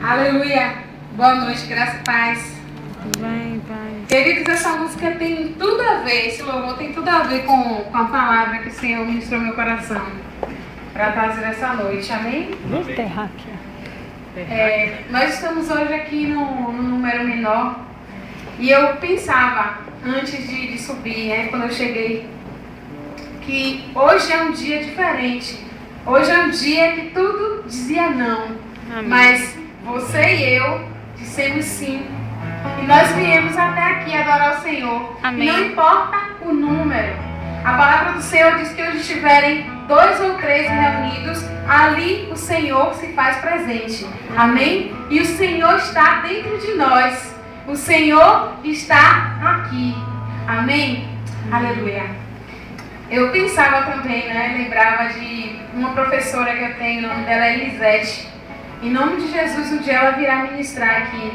Aleluia. Boa noite, graça e paz. Bem, pai. Queridos, essa música tem tudo a ver, esse louvor tem tudo a ver com a palavra que o Senhor ministrou no meu coração para trazer essa noite, amém? Vou enterrar aqui. Nós estamos hoje aqui no número menor e eu pensava, antes de subir, quando eu cheguei, que hoje é um dia diferente. Hoje é um dia que tudo dizia não, Amém. Mas você e eu dissemos sim. E nós viemos até aqui adorar o Senhor. Amém. E não importa o número. A palavra do Senhor diz que onde estiverem 2 ou 3 reunidos, ali o Senhor se faz presente. Amém? E o Senhor está dentro de nós. O Senhor está aqui. Amém? Aleluia. Eu pensava também, lembrava de uma professora que eu tenho, o nome dela é Elisete. Em nome de Jesus, um dia ela virá ministrar aqui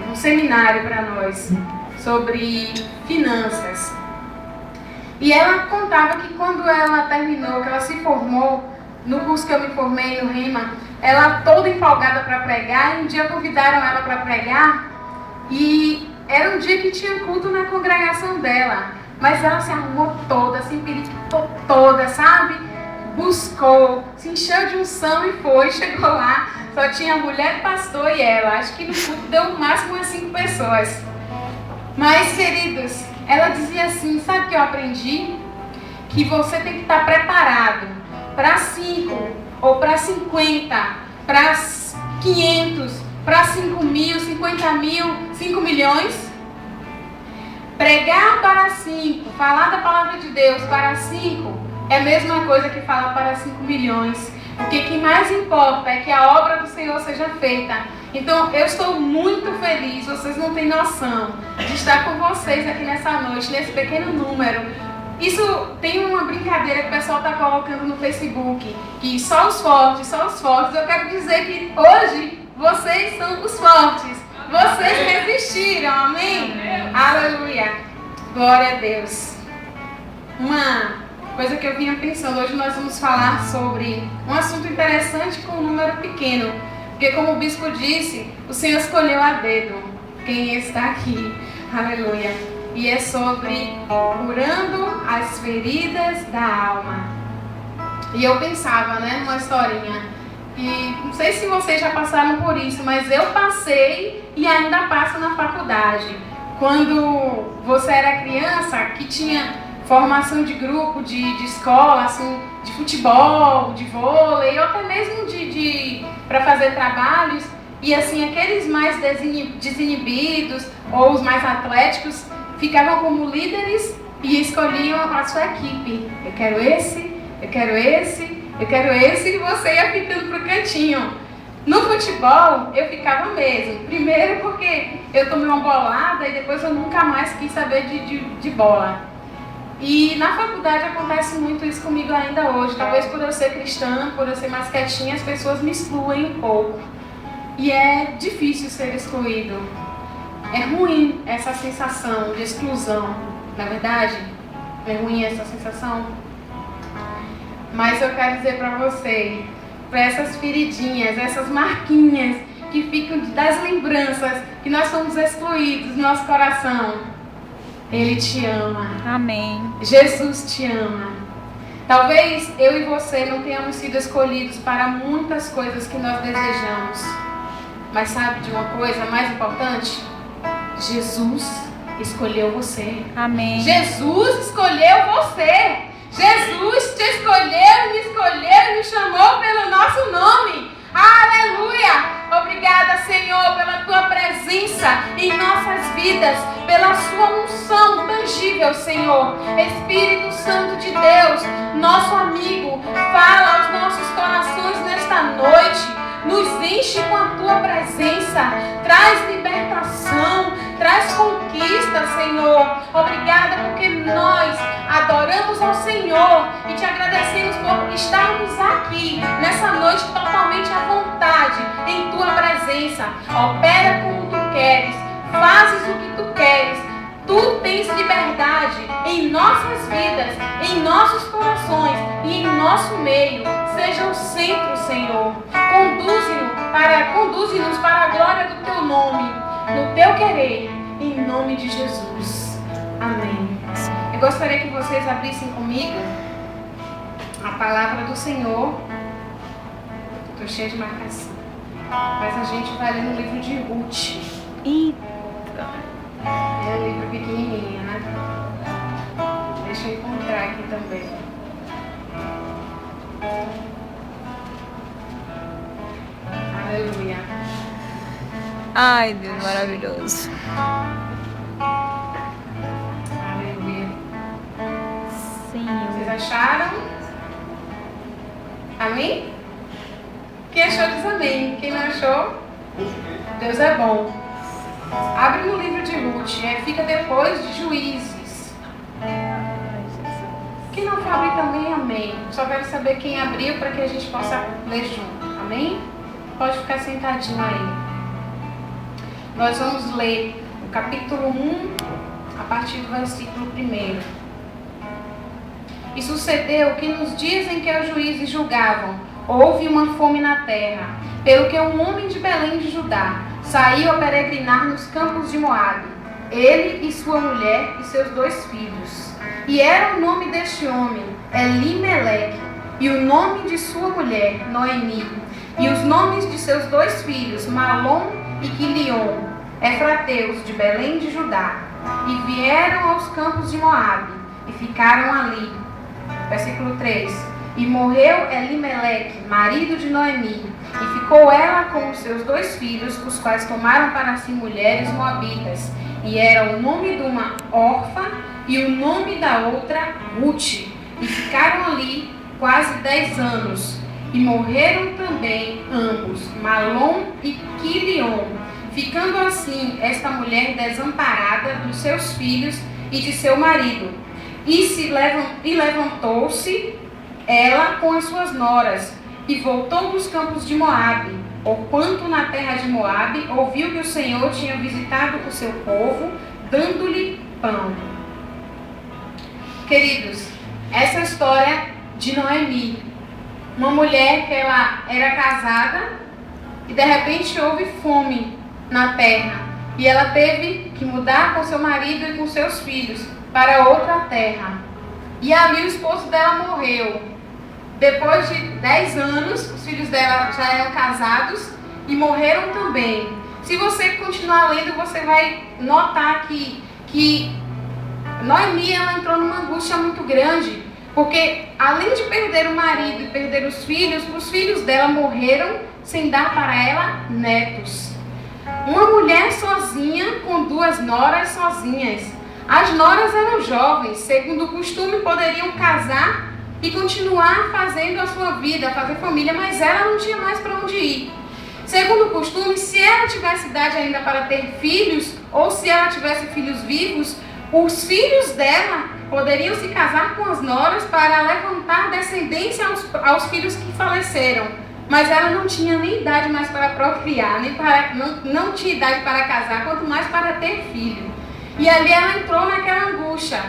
um seminário para nós sobre finanças. E ela contava que quando ela terminou, que ela se formou no curso que eu me formei no Rema, ela toda empolgada para pregar, e um dia convidaram ela para pregar, e era um dia que tinha culto na congregação dela, mas ela se arrumou toda, se empiritou toda, sabe? Buscou, se encheu de unção e foi, chegou lá, só tinha a mulher, pastor e ela. Acho que no culto deu no máximo umas 5 pessoas. Mas, queridos, ela dizia assim, sabe o que eu aprendi? Que você tem que estar preparado para 5, ou para 50, para 500, para 5 mil, 50 mil, 5 milhões. Pregar para 5, falar da palavra de Deus para 5, é a mesma coisa que falar para 5 milhões. Porque o que mais importa é que a obra do Senhor seja feita. Então, eu estou muito feliz, vocês não têm noção, de estar com vocês aqui nessa noite, nesse pequeno número. Isso tem uma brincadeira que o pessoal está colocando no Facebook, que só os fortes, só os fortes. Eu quero dizer que hoje vocês são os fortes. Vocês resistiram, amém? Aleluia. Glória a Deus. Uma coisa que eu vinha pensando, hoje nós vamos falar sobre um assunto interessante com um número pequeno. Porque como o bispo disse, o Senhor escolheu a dedo quem está aqui. Aleluia. E é sobre curando as feridas da alma. E eu pensava, numa historinha. E não sei se vocês já passaram por isso, mas eu passei e ainda passo na faculdade. Quando você era criança, que tinha formação de grupo, de escola, assim, de futebol, de vôlei, ou até mesmo para fazer trabalhos, e assim, aqueles mais desinibidos, ou os mais atléticos, ficavam como líderes e escolhiam a sua equipe. Eu quero esse, eu quero esse, eu quero esse, e você ia ficando pro cantinho. No futebol, eu ficava mesmo. Primeiro porque eu tomei uma bolada e depois eu nunca mais quis saber de bola. E na faculdade acontece muito isso comigo ainda hoje. Talvez por eu ser cristã, por eu ser mais quietinha, as pessoas me excluem um pouco. E é difícil ser excluído. É ruim essa sensação de exclusão. Na verdade, é ruim essa sensação. Mas eu quero dizer para você, para essas feridinhas, essas marquinhas que ficam das lembranças que nós somos excluídos no nosso coração. Ele te ama. Amém. Jesus te ama. Talvez eu e você não tenhamos sido escolhidos para muitas coisas que nós desejamos. Mas sabe de uma coisa mais importante? Jesus escolheu você. Amém. Jesus escolheu você. Jesus te escolheu, me escolheu e me chamou pelo nosso nome. Aleluia! Obrigada, Senhor, pela tua presença em nossas vidas, pela sua unção tangível, Senhor. Espírito Santo de Deus, nosso amigo, fala aos nossos corações nesta noite. Nos enche com a tua presença, traz libertação, traz conquista, Senhor. Obrigada porque nós adoramos ao Senhor e te agradecemos por estarmos aqui nessa noite totalmente à vontade em tua presença. Opera como tu queres, fazes o que tu queres. Tu tens liberdade em nossas vidas, em nossos corações e em nosso meio. Seja o centro, Senhor. Conduz Conduze-nos para a glória do teu nome, no teu querer, em nome de Jesus. Amém. Eu gostaria que vocês abrissem comigo a palavra do Senhor. Estou cheia de marcação. Mas a gente vai ler no livro de Ruth. Eita. É um livro pequenininho, né? Deixa eu encontrar aqui também. Aleluia. Ai, Deus maravilhoso. Aleluia. Senhor. Vocês acharam? Amém? Quem achou diz amém. Quem não achou? Deus é bom. Abre no livro de Ruth. Fica depois de Juízes. Quem não for abrir também, amém. Só quero saber quem abriu para que a gente possa ler junto. Amém? Pode ficar sentadinho aí. Nós vamos ler o capítulo 1, a partir do versículo 1. E sucedeu que nos dias em que os juízes julgavam, houve uma fome na terra, pelo que um homem de Belém de Judá saiu a peregrinar nos campos de Moabe, ele e sua mulher e seus 2 filhos. E era o nome deste homem Elimeleque, e o nome de sua mulher Noemi, e os nomes de seus 2 filhos Malom e Quilion, efrateus de Belém de Judá. E vieram aos campos de Moabe, e ficaram ali. Versículo 3. E morreu Elimeleque, marido de Noemi, e ficou ela com os seus 2 filhos, os quais tomaram para si mulheres moabitas. E era o nome de uma órfã e o nome da outra Ruth. E ficaram ali quase 10 anos. E morreram também ambos, Malom e Quilion, ficando assim esta mulher desamparada dos seus filhos e de seu marido. E levantou-se ela com as suas noras, e voltou dos campos de Moabe, porquanto na terra de Moabe ouviu que o Senhor tinha visitado o seu povo, dando-lhe pão. Queridos, essa história de Noemi, uma mulher que ela era casada e de repente houve fome na terra, e ela teve que mudar com seu marido e com seus filhos para outra terra. E ali o esposo dela morreu. Depois de 10 anos, os filhos dela já eram casados e morreram também. Se você continuar lendo, você vai notar que Noemi ela entrou numa angústia muito grande, porque além de perder o marido e perder os filhos dela morreram sem dar para ela netos. Uma mulher sozinha com 2 noras sozinhas. As noras eram jovens, segundo o costume poderiam casar e continuar fazendo a sua vida, fazer família, mas ela não tinha mais para onde ir. Segundo o costume, se ela tivesse idade ainda para ter filhos, ou se ela tivesse filhos vivos, os filhos dela poderiam se casar com as noras para levantar descendência aos filhos que faleceram. Mas ela não tinha nem idade mais para procriar, não tinha idade para casar, quanto mais para ter filho. E ali ela entrou naquela angústia.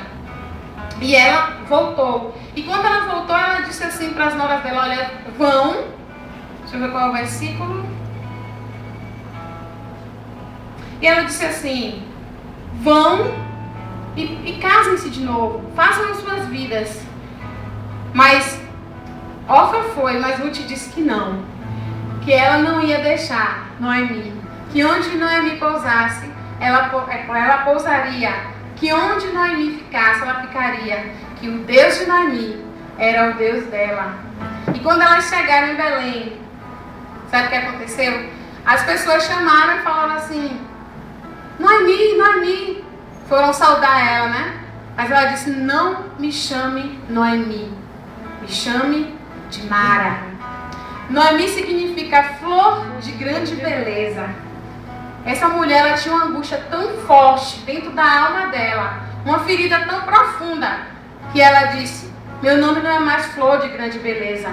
E ela voltou. E quando ela voltou, ela disse assim para as noras dela: olha, vão. Deixa eu ver qual é o versículo. E ela disse assim: vão e casem-se de novo. Façam as suas vidas. Mas Orfa foi, mas Ruth disse que não. Que ela não ia deixar Noemi. Que onde Noemi pousasse, ela pousaria. Que onde Noemi ficasse, ela ficaria. Que o Deus de Noemi era o Deus dela. E quando elas chegaram em Belém, sabe o que aconteceu? As pessoas chamaram e falaram assim: Noemi, Noemi. Foram saudar ela, né? Mas ela disse: não me chame Noemi, me chame de Mara. Noemi significa flor de grande beleza. Essa mulher, ela tinha uma angústia tão forte dentro da alma dela, uma ferida tão profunda, que ela disse: meu nome não é mais flor de grande beleza,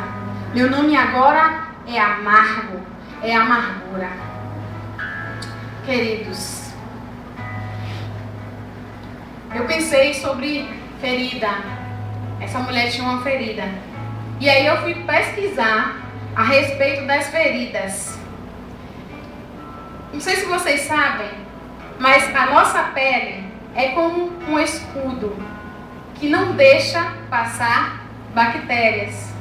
meu nome agora é amargo, é amargura. Queridos, eu pensei sobre ferida. Essa mulher tinha uma ferida. E aí eu fui pesquisar a respeito das feridas. Não sei se vocês sabem, mas a nossa pele é como um escudo que não deixa passar bactérias.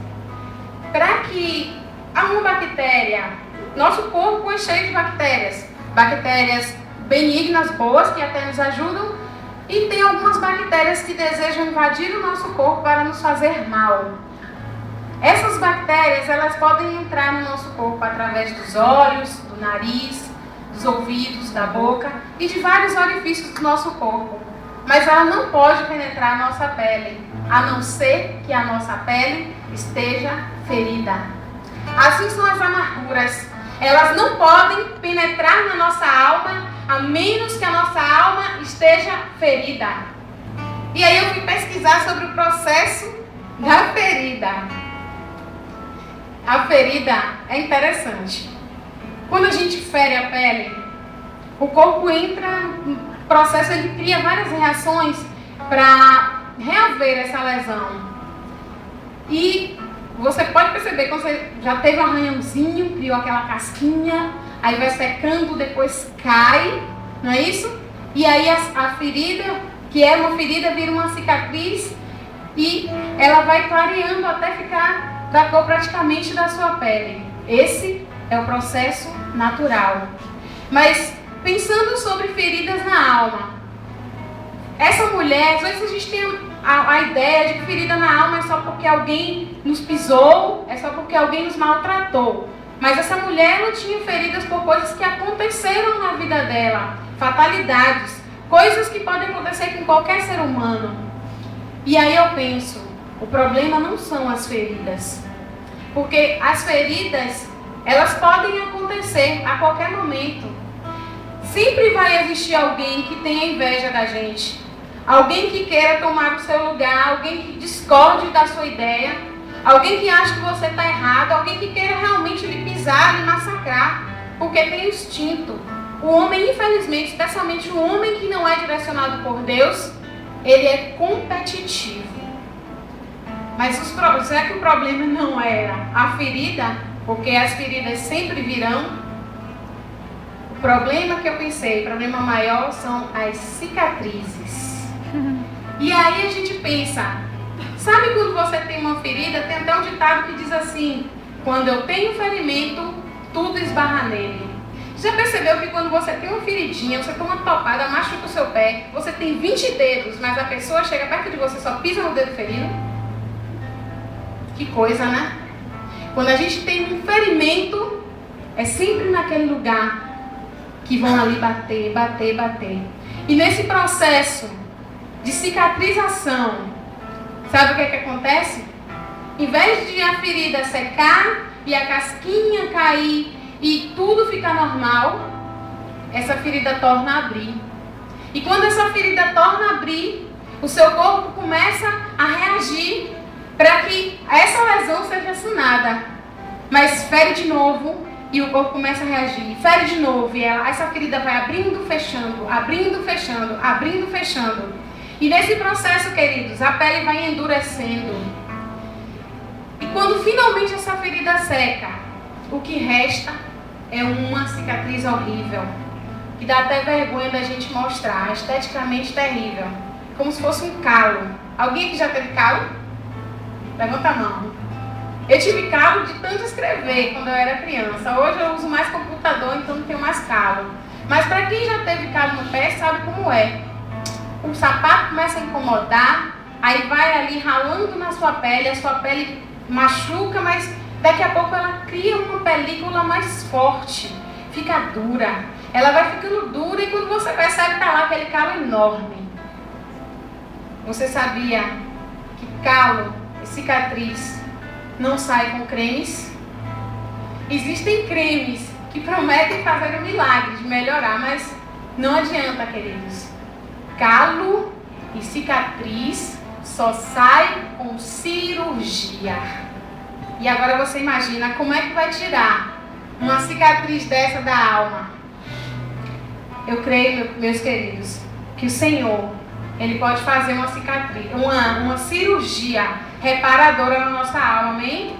Para que uma bactéria, nosso corpo é cheio de bactérias. Bactérias benignas, boas, que até nos ajudam, e tem algumas bactérias que desejam invadir o nosso corpo para nos fazer mal. Essas bactérias, elas podem entrar no nosso corpo através dos olhos, do nariz, dos ouvidos, da boca e de vários orifícios do nosso corpo. Mas ela não pode penetrar a nossa pele, a não ser que a nossa pele esteja ferida. Assim são as amarguras. Elas não podem penetrar na nossa alma, a menos que a nossa alma esteja ferida. E aí eu fui pesquisar sobre o processo da ferida. A ferida é interessante. Quando a gente fere a pele, o corpo entra no processo, ele cria várias reações para reaver essa lesão. E você pode perceber, quando você já teve um arranhãozinho, criou aquela casquinha, aí vai secando, depois cai, não é isso? E aí a ferida, que é uma ferida, vira uma cicatriz e ela vai clareando até ficar da cor praticamente da sua pele. Esse é o processo natural. Mas pensando sobre feridas na alma, essa mulher, às vezes a gente tem a ideia de que ferida na alma é só porque alguém nos pisou, é só porque alguém nos maltratou. Mas essa mulher não tinha feridas por coisas que aconteceram na vida dela, fatalidades, coisas que podem acontecer com qualquer ser humano. E aí eu penso, o problema não são as feridas, porque as feridas, elas podem acontecer a qualquer momento. Sempre vai existir alguém que tenha inveja da gente, alguém que queira tomar o seu lugar, alguém que discorde da sua ideia, alguém que acha que você está errado, alguém que queira realmente lhe pisar, lhe massacrar, porque tem instinto. O homem, infelizmente, especialmente o homem que não é direcionado por Deus, ele é competitivo. Mas será que o problema não era a ferida? Porque as feridas sempre virão. O problema que eu pensei, o problema maior são as cicatrizes. E aí a gente pensa, sabe quando você tem uma ferida, tem até um ditado que diz assim, quando eu tenho ferimento, tudo esbarra nele. Já percebeu que quando você tem uma feridinha, você toma uma topada, machuca o seu pé, você tem 20 dedos, mas a pessoa chega perto de você e só pisa no dedo ferido? Que coisa, né? Quando a gente tem um ferimento, é sempre naquele lugar que vão ali bater, bater, bater. E nesse processo de cicatrização, sabe o que é que acontece? Em vez de a ferida secar e a casquinha cair e tudo ficar normal, essa ferida torna a abrir. E quando essa ferida torna a abrir, o seu corpo começa a reagir para que essa lesão seja sanada. Mas fere de novo e o corpo começa a reagir. Fere de novo e essa ferida vai abrindo, fechando, abrindo, fechando, abrindo, fechando. E nesse processo, queridos, a pele vai endurecendo. E quando finalmente essa ferida seca, o que resta é uma cicatriz horrível, que dá até vergonha da gente mostrar, esteticamente terrível, como se fosse um calo. Alguém que já teve calo? Levanta a mão. Eu tive calo de tanto escrever quando eu era criança. Hoje eu uso mais computador, então não tenho mais calo. Mas para quem já teve calo no pé, sabe como é. O sapato começa a incomodar, aí vai ali ralando na sua pele, a sua pele machuca, mas daqui a pouco ela cria uma película mais forte, fica dura. Ela vai ficando dura e quando você percebe, está lá aquele calo enorme. Você sabia que calo e cicatriz não sai com cremes? Existem cremes que prometem fazer um milagre de melhorar, mas não adianta, queridos. Calo e cicatriz só sai com cirurgia. E agora você imagina como é que vai tirar uma cicatriz dessa da alma. Eu creio, meus queridos, que o Senhor, Ele pode fazer uma cicatriz, uma cirurgia reparadora na nossa alma, amém?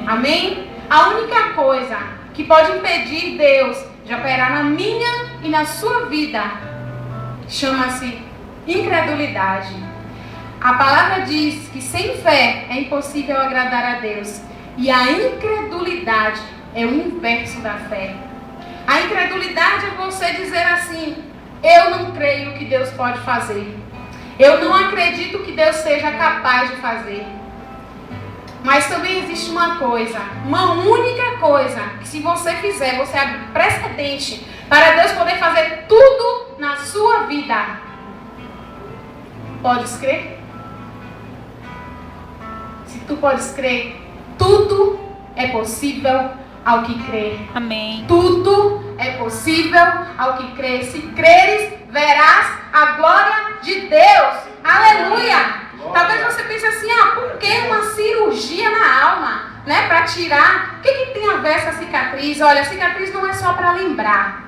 Amém? A única coisa que pode impedir Deus de operar na minha e na sua vida, chama-se incredulidade. A palavra diz que sem fé é impossível agradar a Deus. E a incredulidade é o inverso da fé. A incredulidade é você dizer assim: eu não creio que Deus pode fazer. Eu não acredito que Deus seja capaz de fazer. Mas também existe uma coisa, uma única coisa, que se você fizer, você abre precedente para Deus poder fazer tudo na sua vida. Podes crer? Se tu podes crer, tudo é possível ao que crê. Amém. Tudo é possível ao que crê. Se creres, verás a glória de Deus. Aleluia! Talvez você pense assim: por que uma cirurgia na alma? Né? Para tirar. O que tem a ver essa cicatriz? Olha, a cicatriz não é só para lembrar.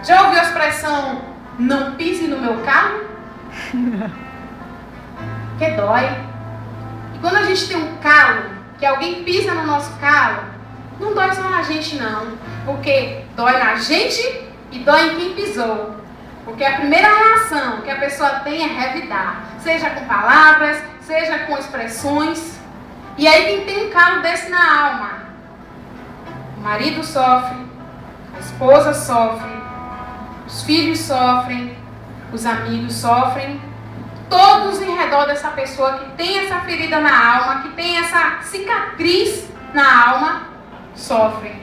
Já ouviu a expressão não pise no meu carro? Que dói. E quando a gente tem um calo, que alguém pisa no nosso calo, não dói só na gente não. Porque dói na gente e dói em quem pisou. Porque a primeira reação que a pessoa tem é revidar. Seja com palavras, seja com expressões. E aí quem tem um calo desse na alma? O marido sofre, a esposa sofre, os filhos sofrem, os amigos sofrem. Todos em redor dessa pessoa que tem essa ferida na alma, que tem essa cicatriz na alma, sofrem.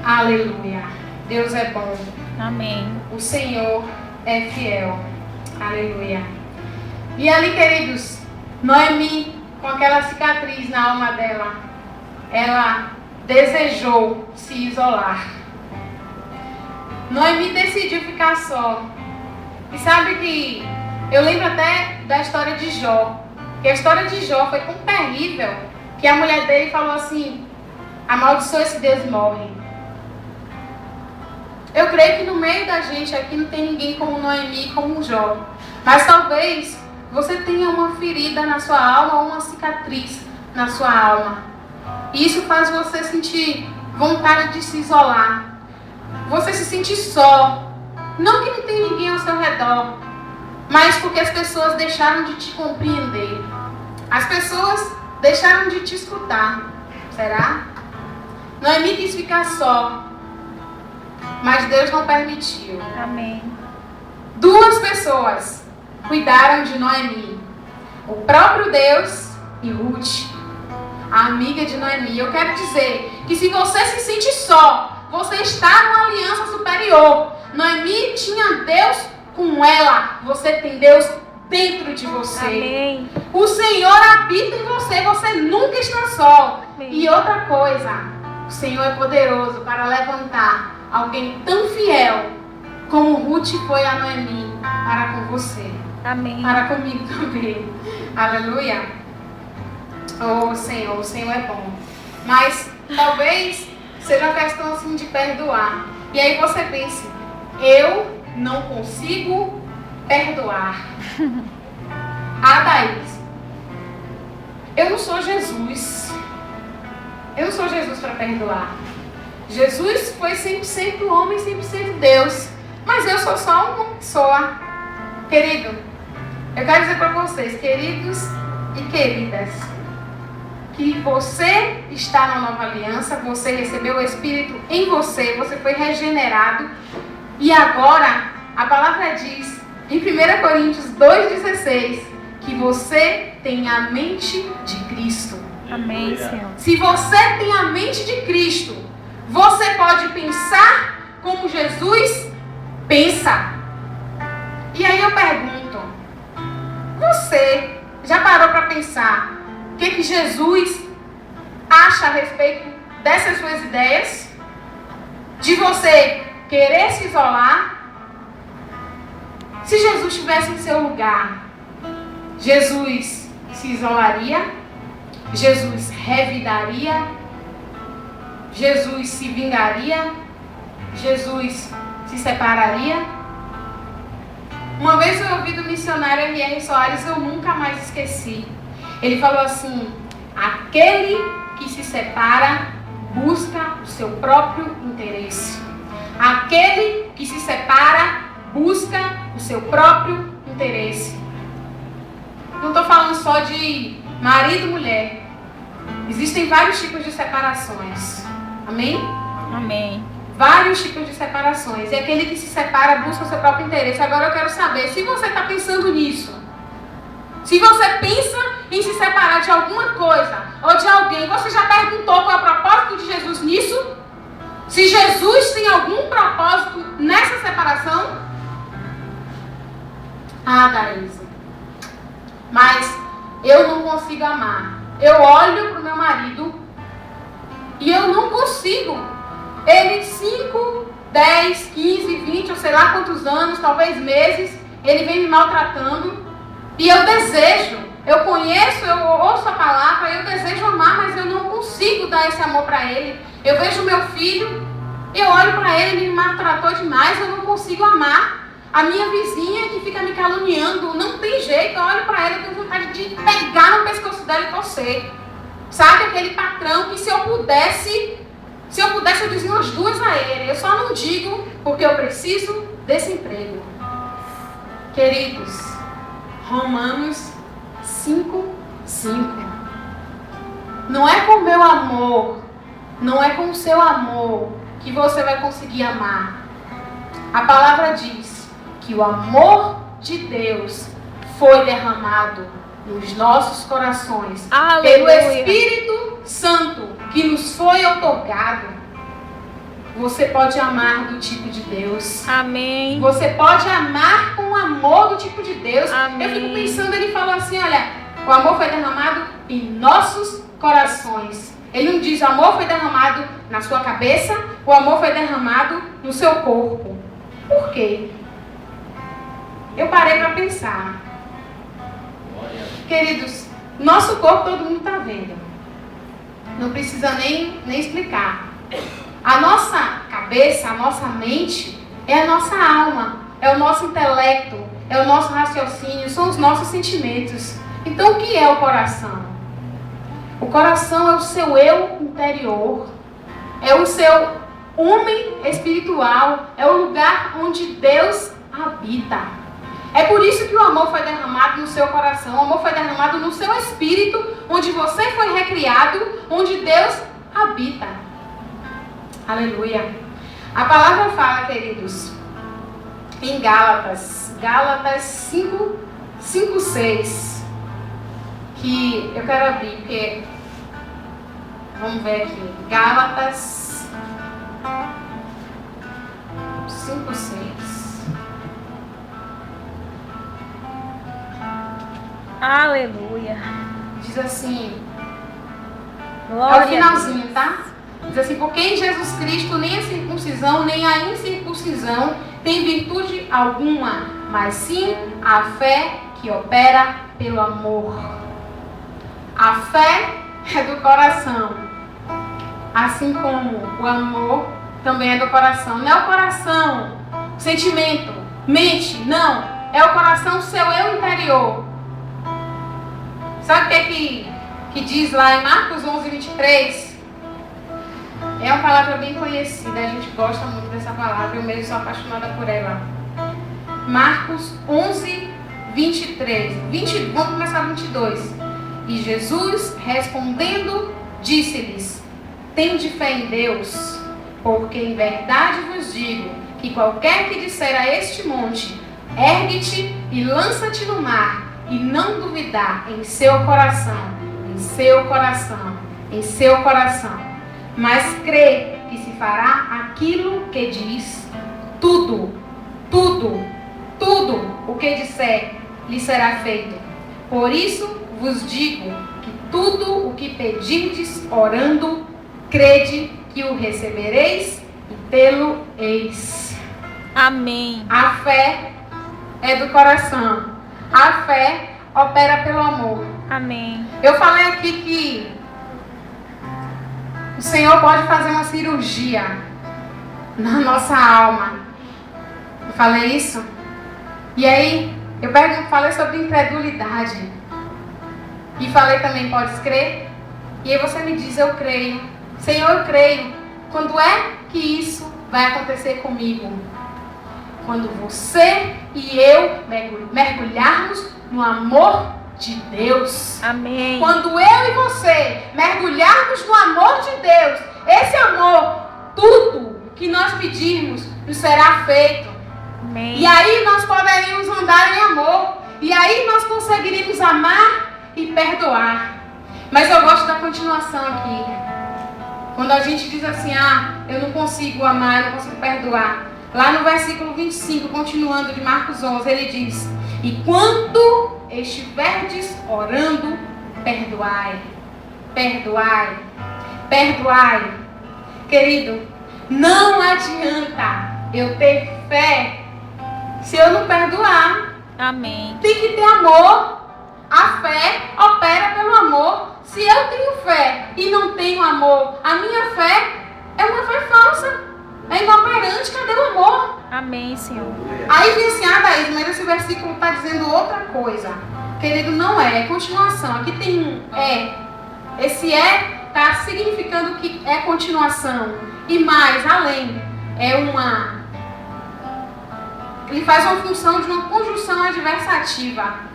Aleluia. Deus é bom. Amém. O Senhor é fiel. Aleluia. E ali, queridos, Noemi, com aquela cicatriz na alma dela, ela desejou se isolar. Noemi decidiu ficar só. E sabe que eu lembro até da história de Jó. Que a história de Jó foi tão terrível que a mulher dele falou assim: amaldiçoa esse Deus e morre. Eu creio que no meio da gente aqui não tem ninguém como Noemi, como Jó. Mas talvez você tenha uma ferida na sua alma ou uma cicatriz na sua alma. E isso faz você sentir vontade de se isolar. Você se sente só. Não que não tem ninguém ao seu redor, mas porque as pessoas deixaram de te compreender. As pessoas deixaram de te escutar. Será? Noemi quis ficar só, mas Deus não permitiu. Amém. Duas pessoas cuidaram de Noemi: o próprio Deus e Ruth, a amiga de Noemi. Eu quero dizer que se você se sente só, você está numa aliança superior. Noemi tinha Deus com ela, você tem Deus dentro de você. Amém. O Senhor habita em você, você nunca está só. Amém. E outra coisa, o Senhor é poderoso para levantar alguém tão fiel como Ruth foi a Noemi para com você. Amém. Para comigo também. Aleluia. Oh, o Senhor é bom. Mas talvez seja uma questão assim de perdoar. E aí você pense: eu não consigo perdoar. Daís, eu não sou Jesus. Eu não sou Jesus para perdoar. Jesus foi 100% homem, 100% Deus. Mas eu sou só uma pessoa. Querido, eu quero dizer para vocês, queridos e queridas, que você está na nova aliança, você recebeu o Espírito em você, você foi regenerado. E agora, a palavra diz, em 1 Coríntios 2,16, que você tem a mente de Cristo. Amém, Senhor. Se você tem a mente de Cristo, você pode pensar como Jesus pensa. E aí eu pergunto, você já parou para pensar o que Jesus acha a respeito dessas suas ideias? De você querer se isolar? Se Jesus estivesse em seu lugar, Jesus se isolaria? Jesus revidaria? Jesus se vingaria? Jesus se separaria? Uma vez eu ouvi do missionário R.R. Soares, eu nunca mais esqueci. Ele falou assim: aquele que se separa busca o seu próprio interesse. Aquele que se separa busca o seu próprio interesse. Não estou falando só de marido e mulher. Existem vários tipos de separações. Amém? Amém. Vários tipos de separações. E aquele que se separa busca o seu próprio interesse. Agora eu quero saber, se você está pensando nisso, se você pensa em se separar de alguma coisa ou de alguém, você já perguntou qual é o propósito de Jesus nisso? Se Jesus tem algum propósito nessa separação? Ah, Daísa, mas eu não consigo amar. Eu olho para o meu marido e eu não consigo. Ele 5, 10, 15, 20, ou sei lá quantos anos, talvez meses, ele vem me maltratando. E eu desejo, eu conheço, eu ouço a palavra, eu desejo amar, mas eu não consigo dar esse amor para ele. Eu vejo meu filho, eu olho para ele, ele me maltratou demais, eu não consigo amar. A minha vizinha que fica me caluniando, não tem jeito, eu olho para ela, eu tenho vontade de pegar no pescoço dela e torcer. Sabe aquele patrão que se eu pudesse eu dizia umas duas a ele. Eu só não digo porque eu preciso desse emprego. Queridos, Romanos 5:5. Não é com o meu amor, não é com o seu amor que você vai conseguir amar. A palavra diz que o amor de Deus foi derramado nos nossos corações. Aleluia. Pelo Espírito Santo que nos foi outorgado. Você pode amar do tipo de Deus. Amém. Você pode amar com o amor do tipo de Deus. Amém. Eu fico pensando, ele falou assim, olha, o amor foi derramado em nossos corações. Ele não diz o amor foi derramado na sua cabeça, o amor foi derramado no seu corpo. Por quê? Eu parei para pensar. Queridos, nosso corpo todo mundo está vendo. Não precisa nem explicar. A nossa cabeça, a nossa mente, é a nossa alma, é o nosso intelecto, é o nosso raciocínio, são os nossos sentimentos. Então o que é o coração? O coração é o seu eu interior, é o seu homem espiritual, é o lugar onde Deus habita. É por isso que o amor foi derramado no seu coração, o amor foi derramado no seu espírito, onde você foi recriado, onde Deus habita. Aleluia. A palavra fala, queridos, em Gálatas 5:6, que eu quero abrir, porque, vamos ver aqui, Gálatas 5:6. Aleluia. Diz assim, Glória é o finalzinho, tá? Diz assim, porque em Jesus Cristo nem a circuncisão, nem a incircuncisão tem virtude alguma, mas sim a fé que opera pelo amor. A fé é do coração, assim como o amor também é do coração. Não é o coração, sentimento, mente, não. É o coração, seu eu interior. Sabe o que diz lá em Marcos 11:23? É uma palavra bem conhecida, a gente gosta muito dessa palavra, eu mesmo sou apaixonada por ela. Marcos 11:23. Vamos começar 22. E Jesus, respondendo, disse-lhes: tende fé em Deus, porque em verdade vos digo que qualquer que disser a este monte, ergue-te e lança-te no mar, e não duvidar em seu coração, mas crê que se fará aquilo que diz, tudo o que disser lhe será feito. Por isso vos digo que tudo o que pedirdes orando, crede que o recebereis e tê-lo-eis. Amém. A fé é do coração. A fé opera pelo amor. Amém. Eu falei aqui que o Senhor pode fazer uma cirurgia na nossa alma. Eu falei isso? E aí, falei sobre incredulidade. E falei também, podes crer? E aí você me diz, eu creio. Senhor, eu creio. Quando é que isso vai acontecer comigo? Quando você e eu mergulharmos no amor de Deus. Amém. Quando eu e você mergulharmos no amor de Deus, esse amor, tudo que nós pedirmos nos será feito. Amém. E aí nós poderíamos andar em amor. E aí nós conseguiríamos amar e perdoar. Mas eu gosto da continuação aqui. Quando a gente diz assim, eu não consigo amar, eu não consigo perdoar. Lá no versículo 25, continuando de Marcos 11, ele diz: e quando estiverdes orando, perdoai, perdoai, perdoai. Querido, não adianta eu ter fé se eu não perdoar. Amém. Tem que ter amor. A fé opera pelo amor. Se eu tenho fé e não tenho amor, a minha fé é uma fé falsa. É inoperante. Cadê o amor? Amém, Senhor. Aí diz assim, Daís, mas esse versículo está dizendo outra coisa. Querido, não é continuação. Aqui tem um é. Esse é está significando que é continuação. E mais, além, é uma... Ele faz uma função de uma conjunção adversativa.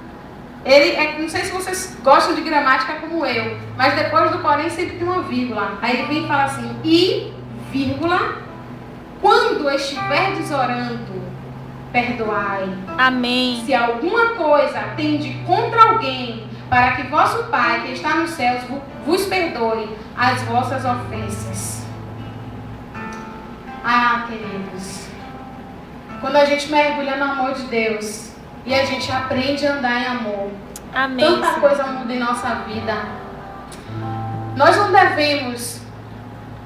Não sei se vocês gostam de gramática como eu, mas depois do porém sempre tem uma vírgula. Aí ele vem e fala assim, e, vírgula, quando estiverdes orando, perdoai. Amém. Se alguma coisa tende contra alguém, para que vosso Pai, que está nos céus, vos perdoe as vossas ofensas. Queridos, quando a gente mergulha no amor de Deus e a gente aprende a andar em amor, Amém, tanta Senhor. coisa muda em nossa vida. Nós não devemos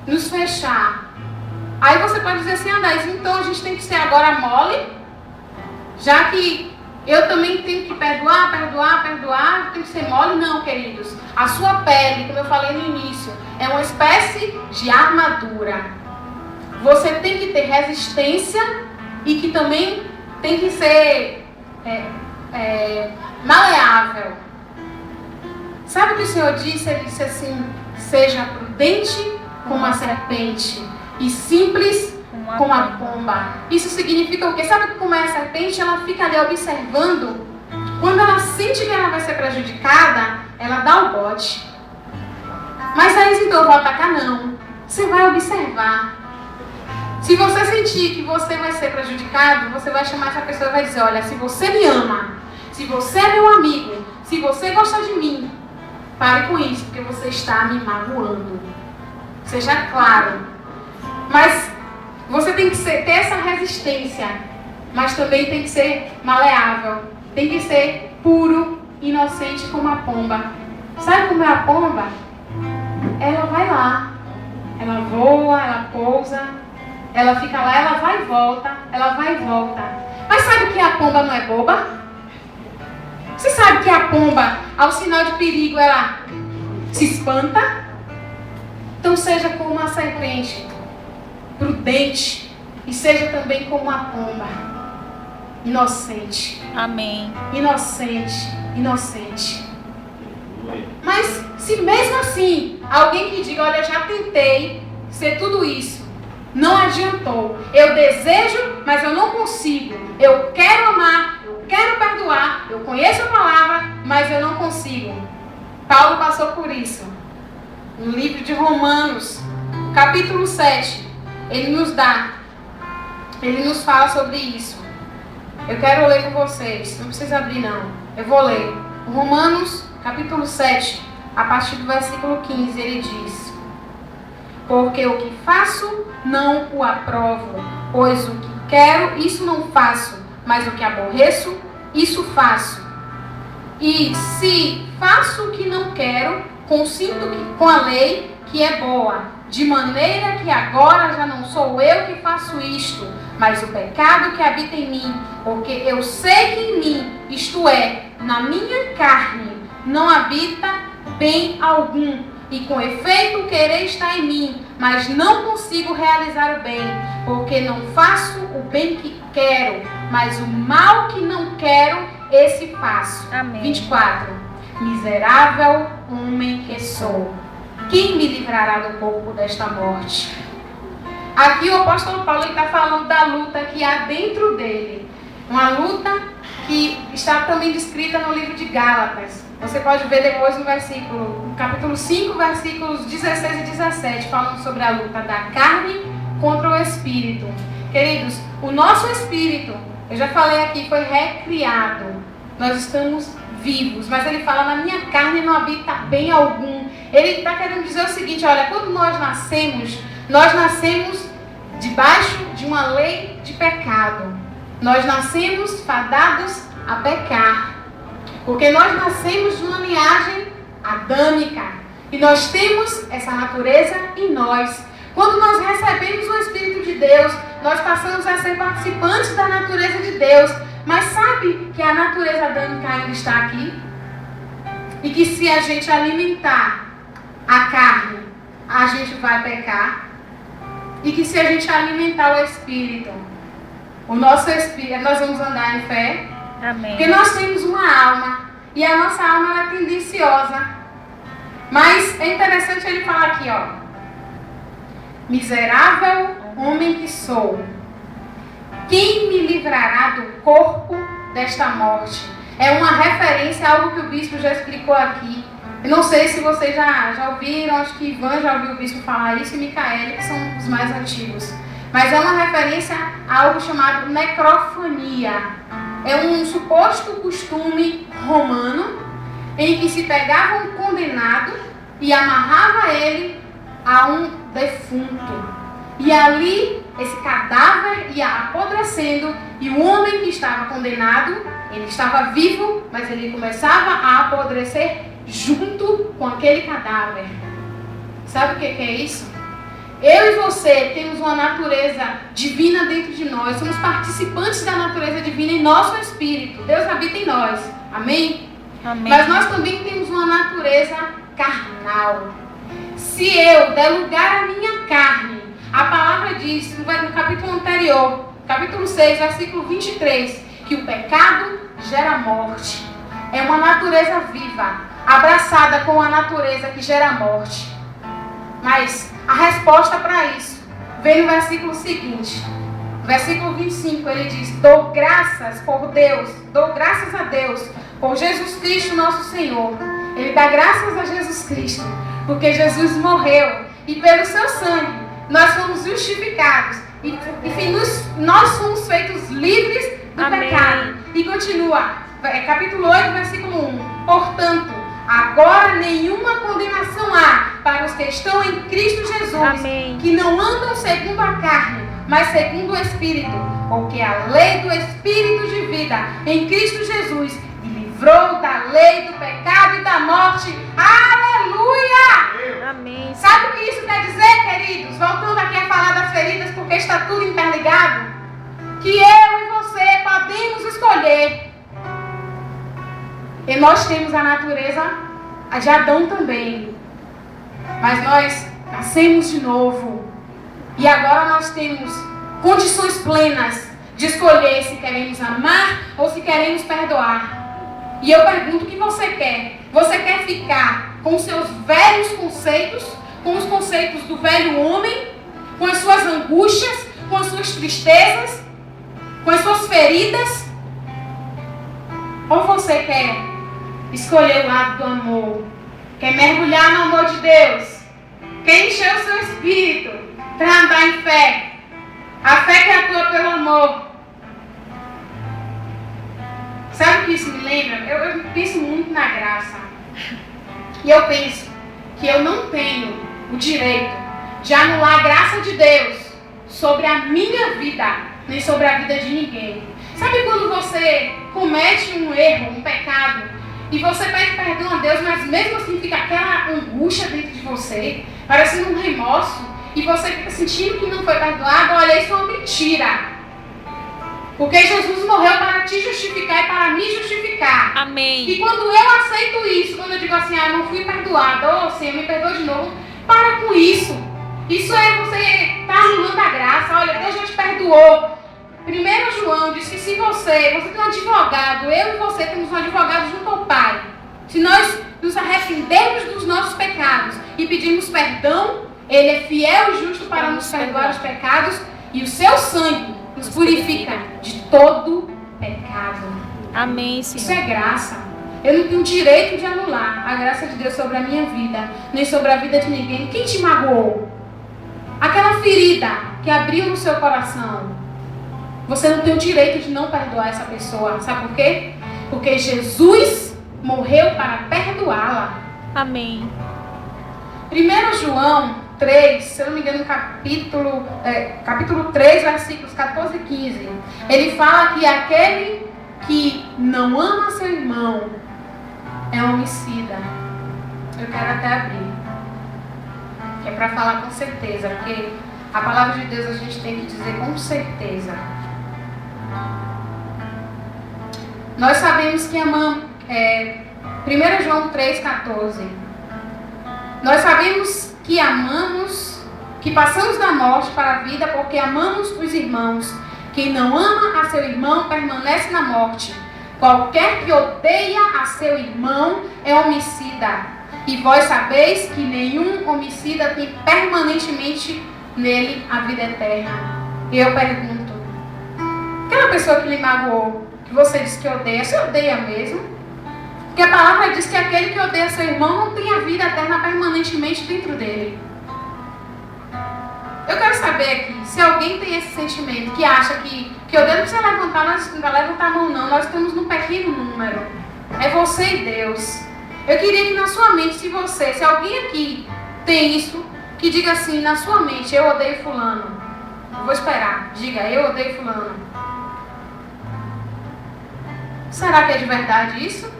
nos fechar. Aí você pode dizer assim, Daís, então a gente tem que ser agora mole, já que eu também tenho que perdoar, tem que ser mole? Não, queridos. A sua pele, como eu falei no início, é uma espécie de armadura. Você tem que ter resistência e que também tem que ser maleável. Sabe o que o Senhor disse? Ele disse assim, seja prudente como a serpente e simples como a pomba. Isso significa o quê? Sabe como é a serpente? Ela fica ali observando. Quando ela sente que ela vai ser prejudicada, ela dá o bote. Mas aí então eu vou atacar? Não. Você vai observar. Se você sentir que você vai ser prejudicado, você vai chamar essa pessoa e vai dizer, olha, se você me ama, se você é meu amigo, se você gosta de mim, pare com isso, porque você está me magoando. Seja claro. Mas você tem que ter essa resistência, mas também tem que ser maleável. Tem que ser puro, inocente como a pomba. Sabe como é a pomba? Ela vai lá, ela voa, ela pousa, ela fica lá, ela vai e volta, ela vai e volta. Mas sabe que a pomba não é boba? Você sabe que a pomba, ao sinal de perigo, ela se espanta? Então seja como uma serpente, prudente, e seja também como uma pomba, inocente. Amém. Inocente, inocente. Mas se mesmo assim, alguém que diga, olha, eu já tentei ser tudo isso, não adiantou. Eu desejo, mas eu não consigo. Eu quero amar, eu quero perdoar, eu conheço a palavra, mas eu não consigo. Paulo passou por isso. No livro de Romanos, capítulo 7, ele nos fala sobre isso. Eu quero ler com vocês, não precisa abrir não. Eu vou ler. Romanos, capítulo 7, a partir do versículo 15, ele diz: porque o que faço não o aprovo, pois o que quero, isso não faço, mas o que aborreço, isso faço. E se faço o que não quero, consinto com a lei que é boa, de maneira que agora já não sou eu que faço isto, mas o pecado que habita em mim, porque eu sei que em mim, isto é, na minha carne, não habita bem algum. E com efeito o querer está em mim, mas não consigo realizar o bem, porque não faço o bem que quero, mas o mal que não quero, esse faço. Amém. 24. Miserável homem que sou, Quem me livrará do corpo desta morte? Aqui o apóstolo Paulo está falando da luta que há dentro dele. Uma luta que está também descrita no livro de Gálatas. Você pode ver depois no capítulo 5, versículos 16 e 17, falando sobre a luta da carne contra o espírito. Queridos, o nosso espírito, eu já falei aqui, foi recriado. Nós estamos vivos, mas ele fala, na minha carne não habita bem algum. Ele está querendo dizer o seguinte, olha, quando nós nascemos debaixo de uma lei de pecado. Nós nascemos fadados a pecar. Porque nós nascemos de uma linhagem adâmica. E nós temos essa natureza em nós. Quando nós recebemos o Espírito de Deus, nós passamos a ser participantes da natureza de Deus. Mas sabe que a natureza adâmica ainda está aqui? E que se a gente alimentar a carne, a gente vai pecar. E que se a gente alimentar o Espírito, o nosso Espírito, nós vamos andar em fé. Amém. Porque nós temos uma alma. E a nossa alma ela é tendenciosa. Mas é interessante ele falar aqui, ó. Miserável homem que sou, quem me livrará do corpo desta morte? É uma referência a algo que o bispo já explicou aqui. Eu não sei se vocês já ouviram, acho que Ivan já ouviu o bispo falar isso e Micaele, que são os mais antigos. Mas é uma referência a algo chamado necrofania. É um suposto costume romano em que se pegava um condenado e amarrava ele a um defunto. E ali, esse cadáver ia apodrecendo e o homem que estava condenado, ele estava vivo, mas ele começava a apodrecer junto com aquele cadáver. Sabe o que é isso? Eu e você temos uma natureza divina dentro de nós. Somos participantes da natureza divina em nosso espírito. Deus habita em nós. Amém? Amém. Mas nós também temos uma natureza carnal. Se eu der lugar à minha carne, a palavra diz no capítulo anterior, capítulo 6, versículo 23, que o pecado gera morte. É uma natureza viva, abraçada com a natureza que gera morte. Mas a resposta para isso vem no versículo seguinte. Versículo 25, ele diz: dou graças a Deus, por Jesus Cristo nosso Senhor. Ele dá graças a Jesus Cristo, porque Jesus morreu e pelo seu sangue nós fomos justificados. E nós fomos feitos livres do Amém. pecado. E continua, capítulo 8, versículo 1. Portanto, agora nenhuma condenação há para os que estão em Cristo Jesus, Amém. que não andam segundo a carne, mas segundo o Espírito. Porque a lei do Espírito de vida em Cristo Jesus me livrou da lei do pecado e da morte. Aleluia! Amém. Sabe o que isso quer dizer, queridos? Voltando aqui a falar das feridas, porque está tudo interligado. Que eu e você podemos escolher. E nós temos a natureza de Adão também. Mas nós nascemos de novo. E agora nós temos condições plenas de escolher se queremos amar ou se queremos perdoar. E eu pergunto o que você quer. Você quer ficar com os seus velhos conceitos, com os conceitos do velho homem, com as suas angústias, com as suas tristezas, com as suas feridas? Ou você quer escolher o lado do amor? Quer mergulhar no amor de Deus? Quer encher o seu espírito para andar em fé? A fé que atua pelo amor. Sabe o que isso me lembra? Eu penso muito na graça. E eu penso que eu não tenho o direito de anular a graça de Deus sobre a minha vida, nem sobre a vida de ninguém. Sabe quando você comete um erro, um pecado, e você pede perdão a Deus, mas mesmo assim fica aquela angústia dentro de você, parecendo um remorso, e você fica sentindo que não foi perdoado? Olha, isso é uma mentira. Porque Jesus morreu para te justificar e para me justificar. Amém. E quando eu aceito isso, quando eu digo assim, não fui perdoado, Senhor, me perdoa de novo, para com isso. Isso é você estar anulando a graça. Olha, Deus já te perdoou. 1 João diz que se você tem um advogado, eu e você temos um advogado junto ao Pai. se nós nos arrependermos dos nossos pecados e pedirmos perdão, Ele é fiel e justo para nos perdoar os pecados e o seu sangue nos purifica de todo pecado. Amém, Senhor. Isso é graça. Eu não tenho direito de anular a graça de Deus sobre a minha vida, nem sobre a vida de ninguém. Quem te magoou? Aquela ferida que abriu no seu coração. Você não tem o direito de não perdoar essa pessoa. Sabe por quê? Porque Jesus morreu para perdoá-la. Amém. 1 João 3, se eu não me engano, capítulo 3, versículos 14 e 15. Ele fala que aquele que não ama seu irmão é homicida. Eu quero até abrir. É para falar com certeza, porque a palavra de Deus a gente tem que dizer com certeza. Nós sabemos que amamos. 1 João 3,14. Nós sabemos que amamos, que passamos da morte para a vida porque amamos os irmãos. Quem não ama a seu irmão permanece na morte. Qualquer que odeia a seu irmão é homicida. E vós sabeis que nenhum homicida tem permanentemente nele a vida eterna. E eu pergunto, aquela pessoa que lhe magoou, que você diz que odeia, você odeia mesmo? Porque a palavra diz que aquele que odeia seu irmão não tem a vida eterna permanentemente dentro dele. Eu quero saber aqui, se alguém tem esse sentimento, que acha que odeia, não precisa levantar, não vai levantar a mão não, nós estamos num pequeno número. É você e Deus. Eu queria que na sua mente, se alguém aqui tem isso, que diga assim, na sua mente, eu odeio fulano. Eu vou esperar, diga, eu odeio fulano. Será que é de verdade isso?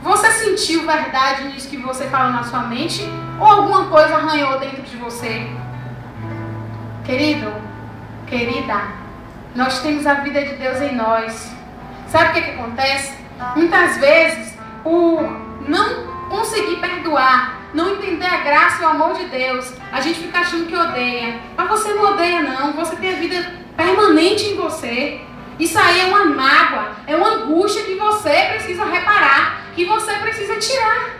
Você sentiu verdade nisso que você fala na sua mente? Ou alguma coisa arranhou dentro de você? Querido, querida, nós temos a vida de Deus em nós. Sabe o que acontece? Muitas vezes, por não conseguir perdoar, não entender a graça e o amor de Deus, a gente fica achando que odeia. Mas você não odeia não, você tem a vida permanente em você. Isso aí é uma mágoa, é uma angústia que você precisa reparar, que você precisa tirar.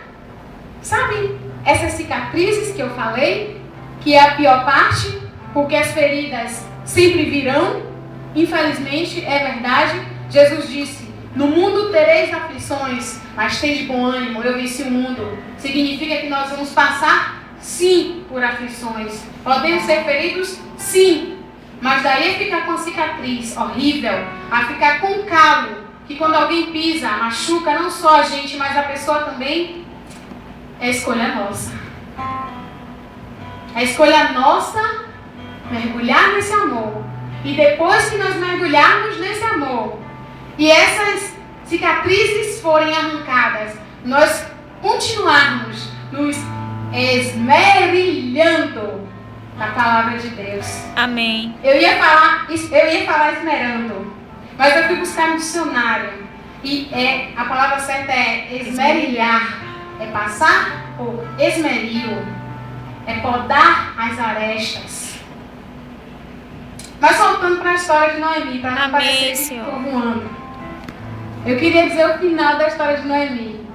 Sabe, essas cicatrizes que eu falei, que é a pior parte, porque as feridas sempre virão, infelizmente, é verdade. Jesus disse, no mundo tereis aflições, mas tende bom ânimo, eu venci o mundo. Significa que nós vamos passar, sim, por aflições. Podemos ser feridos, sim. Mas daí a ficar com a cicatriz horrível, a ficar com calo, que quando alguém pisa, machuca não só a gente, mas a pessoa também, é escolha nossa. É escolha nossa mergulhar nesse amor. E depois que nós mergulharmos nesse amor, e essas cicatrizes forem arrancadas, nós continuarmos nos esmerilhando da palavra de Deus. Amém. Eu ia falar esmerando, mas eu fui buscar no dicionário. E a palavra certa é esmerilhar. É passar por esmeril. É podar as arestas. Mas voltando para a história de Noemi, para não parecer que estou voando. Eu queria dizer o final da história de Noemi.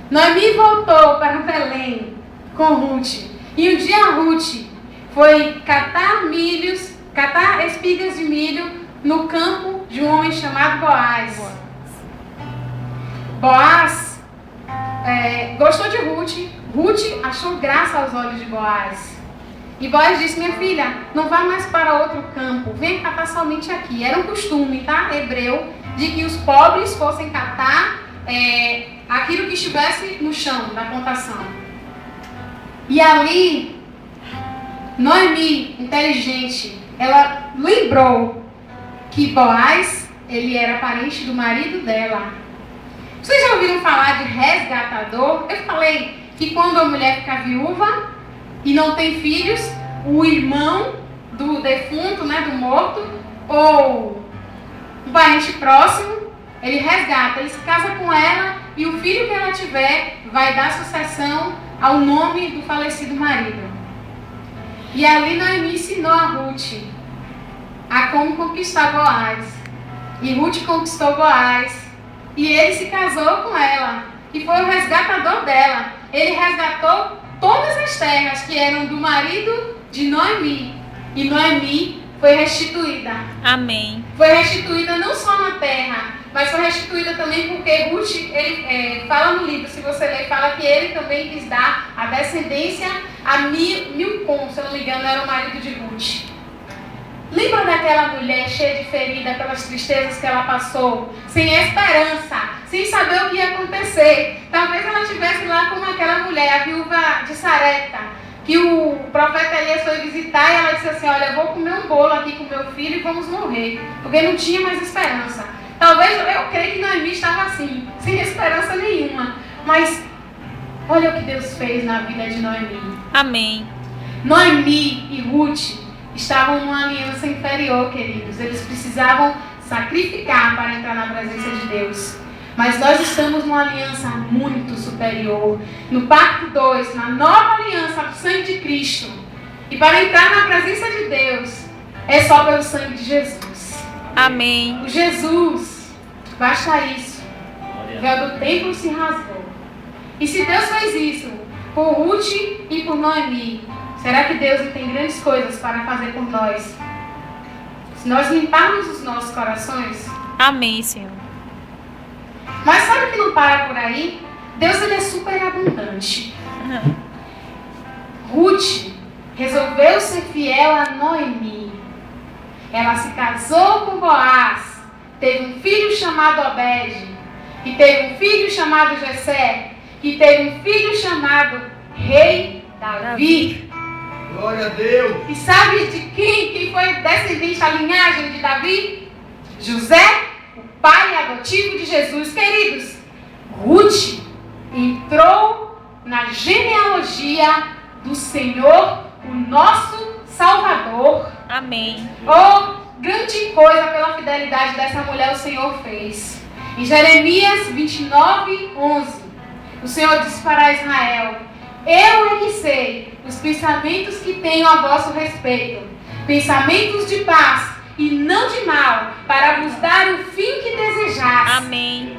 Noemi voltou para Belém com Ruth. E um dia Ruth foi catar espigas de milho no campo de um homem chamado Boaz. Boaz gostou de Ruth. Ruth achou graça aos olhos de Boaz. E Boaz disse, minha filha, não vá mais para outro campo, vem catar somente aqui. Era um costume, tá, hebreu, de que os pobres fossem catar aquilo que estivesse no chão da plantação. E ali, Noemi, inteligente, ela lembrou que Boaz, ele era parente do marido dela. Vocês já ouviram falar de resgatador? Eu falei que quando a mulher fica viúva e não tem filhos, o irmão do defunto, né, do morto, ou um parente próximo, ele resgata, ele se casa com ela e o filho que ela tiver vai dar sucessão ao nome do falecido marido. E ali Noemi ensinou a Ruth a como conquistar Boaz. E Ruth conquistou Boaz. E ele se casou com ela. que foi o resgatador dela. Ele resgatou todas as terras que eram do marido de Noemi. E Noemi foi restituída. Amém. Foi restituída não só na terra, mas foi restituída também porque Ruth, ele fala no livro, se você ler, fala que ele também quis dar a descendência a Milcom, se eu não me engano, era o marido de Ruth. Lembra daquela mulher cheia de ferida pelas tristezas que ela passou, sem esperança, sem saber o que ia acontecer? Talvez ela estivesse lá como aquela mulher, a viúva de Sarepta, que o profeta Elias foi visitar e ela disse assim: olha, eu vou comer um bolo aqui com meu filho e vamos morrer, porque não tinha mais esperança. Talvez, eu creio que Noemi estava assim, sem esperança nenhuma, mas olha o que Deus fez na vida de Noemi. Amém. Noemi e Ruth estavam numa aliança inferior, queridos. Eles precisavam sacrificar para entrar na presença de Deus. Mas nós estamos numa aliança muito superior. No pacto 2, na nova aliança do sangue de Cristo. E para entrar na presença de Deus, é só pelo sangue de Jesus. Amém. O Jesus, basta isso. O véu do templo se rasgou. E se Deus fez isso por Ruth e por Noemi, será que Deus não tem grandes coisas para fazer por nós? Se nós limparmos os nossos corações. Amém, Senhor. Mas sabe que não para por aí? Deus, ele é super abundante. Ruth resolveu ser fiel a Noemi. Ela se casou com Boaz, teve um filho chamado Obed, e teve um filho chamado Jessé, e teve um filho chamado Rei Davi. Glória a Deus. E sabe de quem que foi descendente da linhagem de Davi? José, o pai adotivo de Jesus. Queridos, Ruth entrou na genealogia do Senhor, o nosso Salvador. Amém. Oh, grande coisa pela fidelidade dessa mulher o Senhor fez. Em Jeremias 29:11, o Senhor disse para Israel: eu é que sei os pensamentos que tenho a vosso respeito, pensamentos de paz e não de mal, para vos dar o fim que desejais. Amém.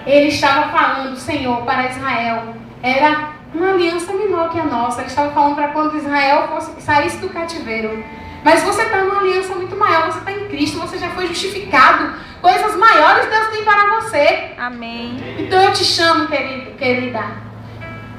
Ele estava falando, o Senhor, para Israel. Era uma aliança menor que a nossa. Ele estava falando para quando Israel saísse do cativeiro. Mas você está numa aliança muito maior. Você está em Cristo, você já foi justificado. Coisas maiores Deus tem para você. Amém. Então eu te chamo, querida.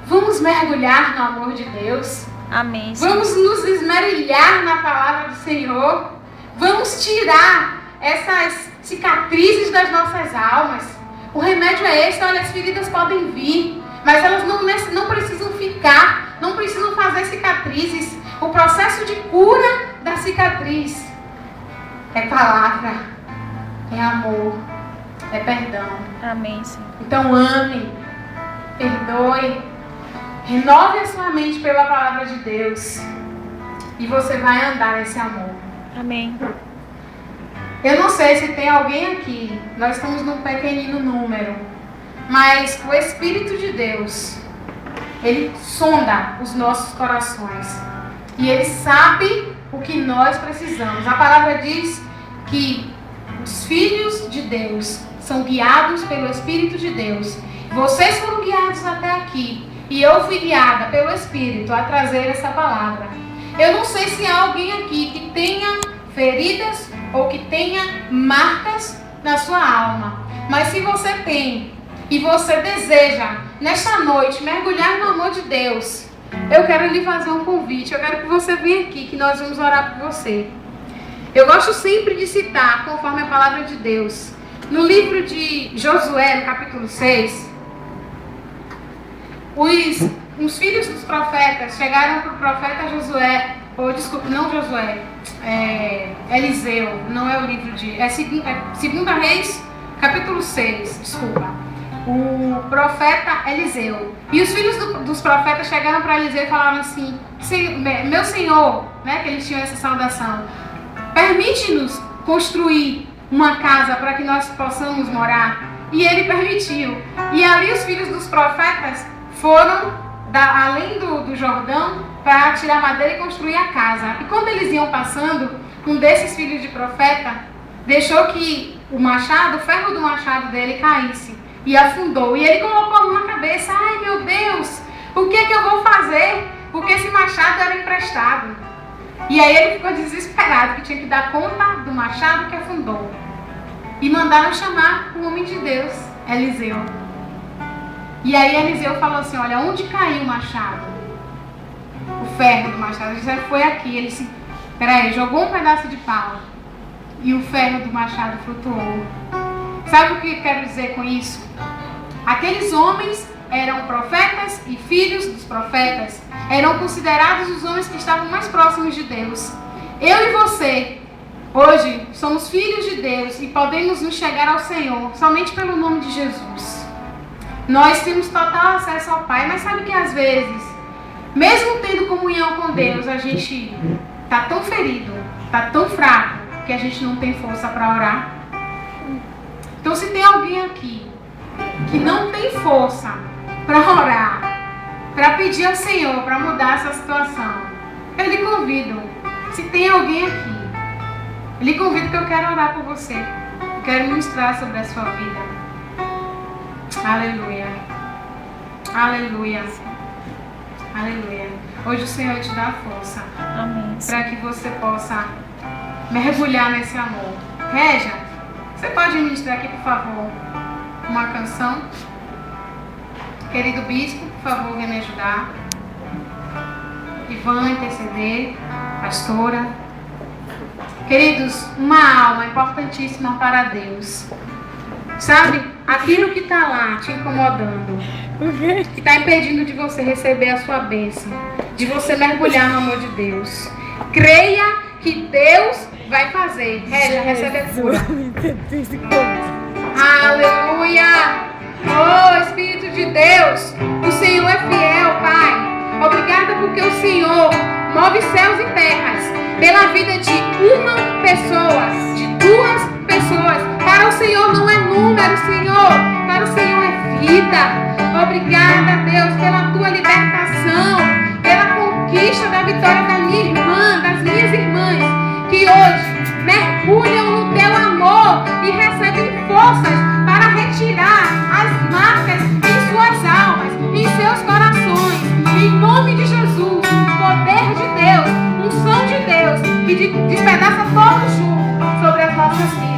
Vamos mergulhar no amor de Deus. Amém, Senhor. Vamos nos esmerilhar na palavra do Senhor. Vamos tirar essas cicatrizes das nossas almas. O remédio é esse. Olha, as feridas podem vir, mas elas não precisam ficar, não precisam fazer cicatrizes. O processo de cura da cicatriz é palavra, é amor, é perdão. Amém, Senhor. Então ame, perdoe, renove a sua mente pela palavra de Deus e você vai andar nesse amor. Amém. Eu não sei se tem alguém aqui, nós estamos num pequenino número, mas o Espírito de Deus, ele sonda os nossos corações e ele sabe o que nós precisamos. A palavra diz que os filhos de Deus são guiados pelo Espírito de Deus. Vocês foram guiados até aqui e eu fui guiada pelo Espírito a trazer essa palavra. Eu não sei se há alguém aqui que tenha feridas ou que tenha marcas na sua alma, mas se você tem e você deseja nesta noite mergulhar no amor de Deus, eu quero lhe fazer um convite. Eu quero que você venha aqui, que nós vamos orar por você. Eu gosto sempre de citar, conforme a palavra de Deus, no livro de Josué, no capítulo 6, os filhos dos profetas chegaram para o profeta Josué, ou desculpe, não Josué, Eliseu, não é o livro de... É 2 Reis, capítulo 6, desculpa. O profeta Eliseu. E os filhos dos profetas chegaram para Eliseu e falaram assim: meu senhor, né, que eles tinham essa saudação, permite-nos construir uma casa para que nós possamos morar. E ele permitiu. E ali os filhos dos profetas foram além do Jordão para tirar madeira e construir a casa. E quando eles iam passando, um desses filhos de profeta deixou que o ferro do machado dele caísse e afundou. E ele colocou a mão na cabeça. Ai, meu Deus, o que é que eu vou fazer? Porque esse machado era emprestado. E aí ele ficou desesperado, que tinha que dar conta do machado que afundou. E mandaram chamar o homem de Deus, Eliseu. E aí Eliseu falou assim, olha, onde caiu o machado? O ferro do machado. Ele disse, foi aqui. Ele disse, peraí, jogou um pedaço de pau. E o ferro do machado flutuou. Sabe o que eu quero dizer com isso? Aqueles homens eram profetas e filhos dos profetas. Eram considerados os homens que estavam mais próximos de Deus. Eu e você, hoje, somos filhos de Deus e podemos nos chegar ao Senhor somente pelo nome de Jesus. Nós temos total acesso ao Pai, mas sabe que às vezes, mesmo tendo comunhão com Deus, a gente está tão ferido, está tão fraco, que a gente não tem força para orar. Então, se tem alguém aqui que não tem força para orar, para pedir ao Senhor para mudar essa situação, eu lhe convido. Se tem alguém aqui, eu lhe convido que eu quero orar por você. Eu quero ministrar sobre a sua vida. Aleluia. Aleluia. Aleluia. Hoje o Senhor te dá força. Amém. Para que você possa mergulhar nesse amor. Regia, você pode ministrar aqui, por favor, uma canção? Querido bispo, por favor, venha me ajudar. Ivan, interceder. Pastora. Queridos, uma alma importantíssima para Deus. Sabe, aquilo que está lá te incomodando, que está impedindo de você receber a sua bênção, de você mergulhar no amor de Deus. Creia que Deus vai fazer. Regia, recebe a cura. Aleluia! Oh, Espírito de Deus, o Senhor é fiel, Pai. Obrigada porque o Senhor move céus e terras pela vida de uma pessoa, de duas pessoas. Para o Senhor não é número, Senhor. Para o Senhor é vida. Obrigada, Deus, pela tua libertação, pela conquista da vitória da minha irmã, das minhas irmãs, que hoje mergulham no teu amor e recebem forças para retirar as marcas em suas almas, em seus corações. Em nome de Jesus, poder de Deus, unção de Deus, que despedaça todo o jugo sobre as nossas vidas.